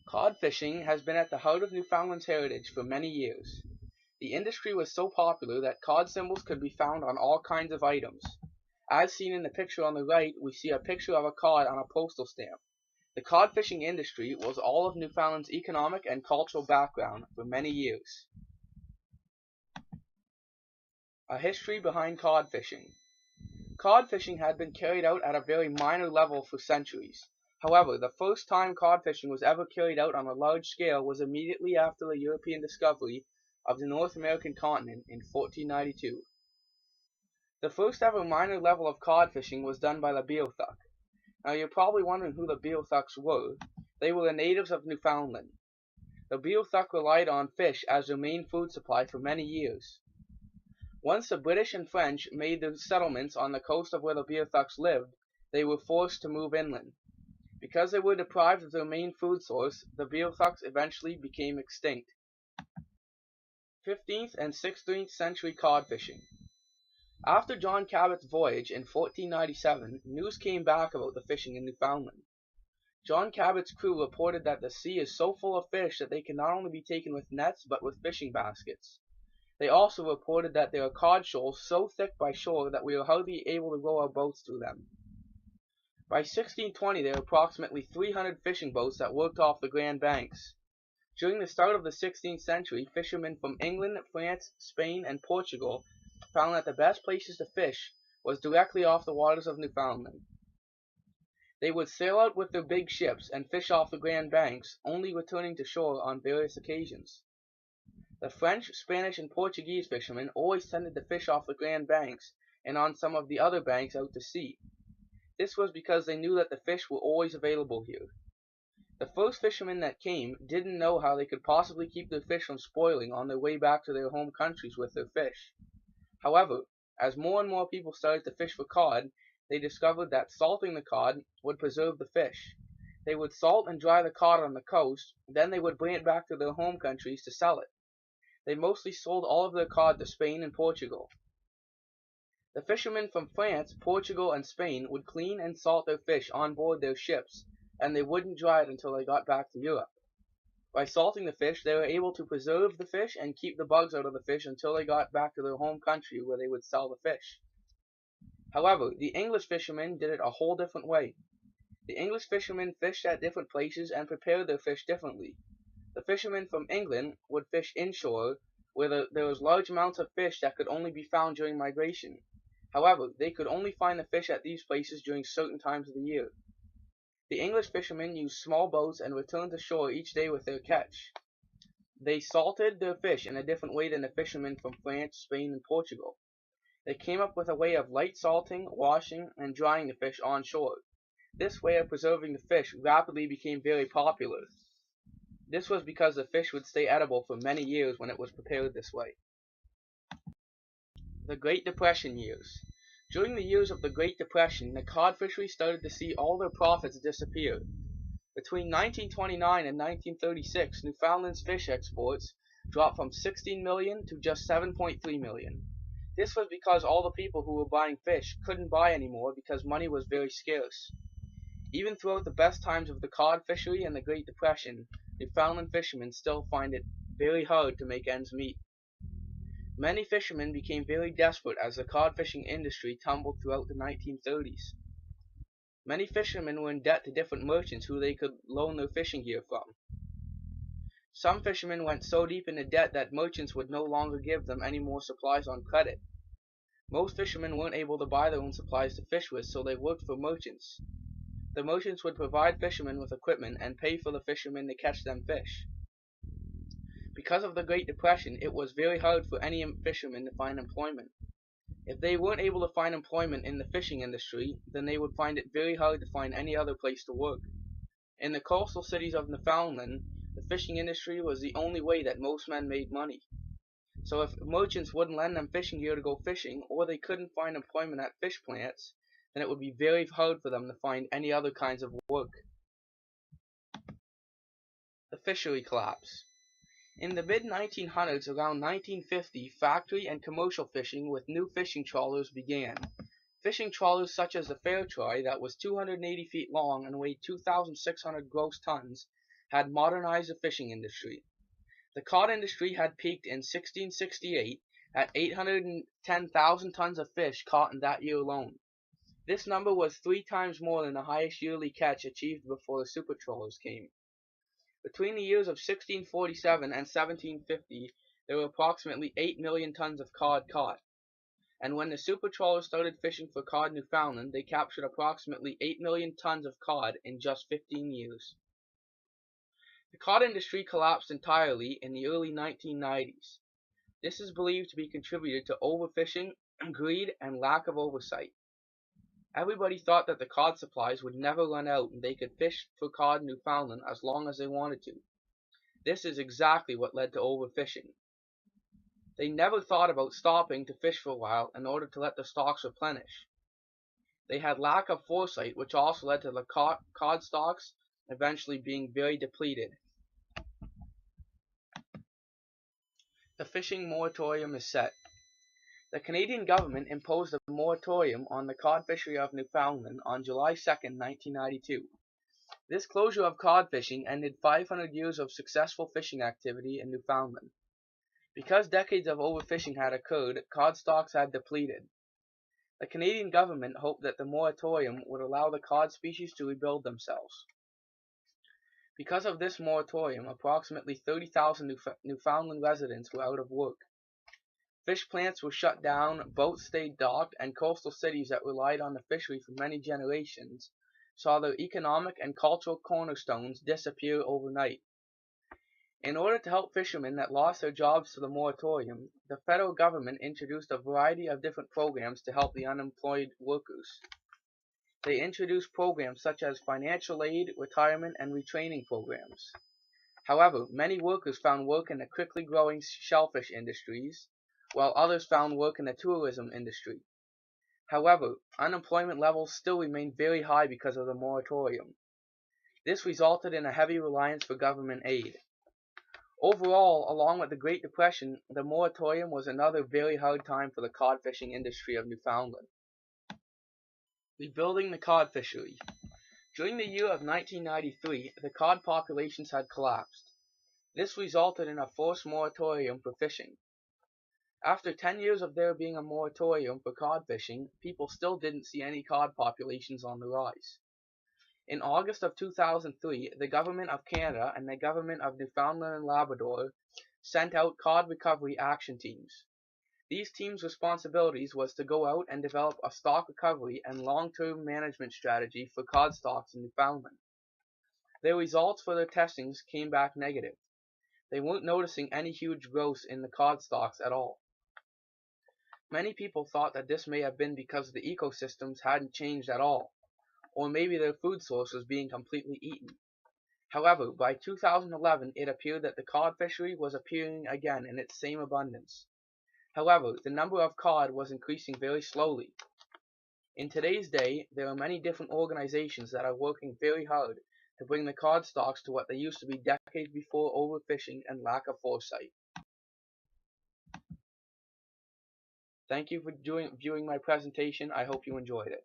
Cod fishing has been at the heart of Newfoundland's heritage for many years. The industry was so popular that cod symbols could be found on all kinds of items. As seen in the picture on the right, we see a picture of a cod on a postal stamp. The cod fishing industry was all of Newfoundland's economic and cultural background for many years. A history behind cod fishing. Cod fishing had been carried out at a very minor level for centuries. However, the first time cod fishing was ever carried out on a large scale was immediately after the European discovery of the North American continent in 1492. The first ever minor level of cod fishing was done by the Beothuk. Now you're probably wondering who the Beothuks were. They were the natives of Newfoundland. The Beothuk relied on fish as their main food supply for many years. Once the British and French made their settlements on the coast of where the Beothuks lived, they were forced to move inland. Because they were deprived of their main food source, the Beothuks eventually became extinct. 15th and 16th century cod fishing. After John Cabot's voyage in 1497, news came back about the fishing in Newfoundland. John Cabot's crew reported that the sea is so full of fish that they can not only be taken with nets but with fishing baskets. They also reported that there are cod shoals so thick by shore that we are hardly able to row our boats through them. By 1620 there were approximately 300 fishing boats that worked off the Grand Banks. During the start of the 16th century, fishermen from England, France, Spain, and Portugal found that the best places to fish was directly off the waters of Newfoundland. They would sail out with their big ships and fish off the Grand Banks, only returning to shore on various occasions. The French, Spanish, and Portuguese fishermen always tended to fish off the Grand Banks and on some of the other banks out to sea. This was because they knew that the fish were always available here. The first fishermen that came didn't know how they could possibly keep their fish from spoiling on their way back to their home countries with their fish. However, as more and more people started to fish for cod, they discovered that salting the cod would preserve the fish. They would salt and dry the cod on the coast, then they would bring it back to their home countries to sell it. They mostly sold all of their cod to Spain and Portugal. The fishermen from France, Portugal, and Spain would clean and salt their fish on board their ships, and they wouldn't dry it until they got back to Europe. By salting the fish, they were able to preserve the fish and keep the bugs out of the fish until they got back to their home country where they would sell the fish. However, the English fishermen did it a whole different way. The English fishermen fished at different places and prepared their fish differently. The fishermen from England would fish inshore, where there was large amounts of fish that could only be found during migration. However, they could only find the fish at these places during certain times of the year. The English fishermen used small boats and returned to shore each day with their catch. They salted their fish in a different way than the fishermen from France, Spain, and Portugal. They came up with a way of light salting, washing, and drying the fish on shore. This way of preserving the fish rapidly became very popular. This was because the fish would stay edible for many years when it was prepared this way. The Great Depression years. During the years of the Great Depression, the cod fishery started to see all their profits disappear. Between 1929 and 1936, Newfoundland's fish exports dropped from 16 million to just 7.3 million. This was because all the people who were buying fish couldn't buy anymore because money was very scarce. Even throughout the best times of the cod fishery and the Great Depression, Newfoundland fishermen still find it very hard to make ends meet. Many fishermen became very desperate as the cod fishing industry tumbled throughout the 1930s. Many fishermen were in debt to different merchants who they could loan their fishing gear from. Some fishermen went so deep into debt that merchants would no longer give them any more supplies on credit. Most fishermen weren't able to buy their own supplies to fish with, so they worked for merchants. The merchants would provide fishermen with equipment and pay for the fishermen to catch them fish. Because of the Great Depression, it was very hard for any fishermen to find employment. If they weren't able to find employment in the fishing industry, then they would find it very hard to find any other place to work. In the coastal cities of Newfoundland, the fishing industry was the only way that most men made money. So if merchants wouldn't lend them fishing gear to go fishing, or they couldn't find employment at fish plants, then it would be very hard for them to find any other kinds of work. The fishery collapse. In the mid-1900s, around 1950, factory and commercial fishing with new fishing trawlers began. Fishing trawlers such as the Fairtroy, that was 280 feet long and weighed 2,600 gross tons, had modernized the fishing industry. The cod industry had peaked in 1668 at 810,000 tons of fish caught in that year alone. This number was 3 times more than the highest yearly catch achieved before the super trawlers came. Between the years of 1647 and 1750, there were approximately 8 million tons of cod caught. And when the super trawlers started fishing for cod in Newfoundland, they captured approximately 8 million tons of cod in just 15 years. The cod industry collapsed entirely in the early 1990s. This is believed to be contributed to overfishing, greed, and lack of oversight. Everybody thought that the cod supplies would never run out and they could fish for cod in Newfoundland as long as they wanted to. This is exactly what led to overfishing. They never thought about stopping to fish for a while in order to let the stocks replenish. They had lack of foresight, which also led to the cod stocks eventually being very depleted. The fishing moratorium is set. The Canadian government imposed a moratorium on the cod fishery of Newfoundland on July 2, 1992. This closure of cod fishing ended 500 years of successful fishing activity in Newfoundland. Because decades of overfishing had occurred, cod stocks had depleted. The Canadian government hoped that the moratorium would allow the cod species to rebuild themselves. Because of this moratorium, approximately 30,000 Newfoundland residents were out of work. Fish plants were shut down, boats stayed docked, and coastal cities that relied on the fishery for many generations saw their economic and cultural cornerstones disappear overnight. In order to help fishermen that lost their jobs to the moratorium, the federal government introduced a variety of different programs to help the unemployed workers. They introduced programs such as financial aid, retirement, and retraining programs. However, many workers found work in the quickly growing shellfish industries, while others found work in the tourism industry. However, unemployment levels still remained very high because of the moratorium. This resulted in a heavy reliance for government aid. Overall, along with the Great Depression, the moratorium was another very hard time for the cod fishing industry of Newfoundland. Rebuilding the cod fishery. During the year of 1993, the cod populations had collapsed. This resulted in a forced moratorium for fishing. After 10 years of there being a moratorium for cod fishing, people still didn't see any cod populations on the rise. In August of 2003, the Government of Canada and the Government of Newfoundland and Labrador sent out cod recovery action teams. These teams' responsibilities was to go out and develop a stock recovery and long-term management strategy for cod stocks in Newfoundland. Their results for their testings came back negative. They weren't noticing any huge growth in the cod stocks at all. Many people thought that this may have been because the ecosystems hadn't changed at all, or maybe their food source was being completely eaten. However, by 2011 it appeared that the cod fishery was appearing again in its same abundance. However, the number of cod was increasing very slowly. In today's day, there are many different organizations that are working very hard to bring the cod stocks to what they used to be decades before overfishing and lack of foresight. Thank you for viewing my presentation. I hope you enjoyed it.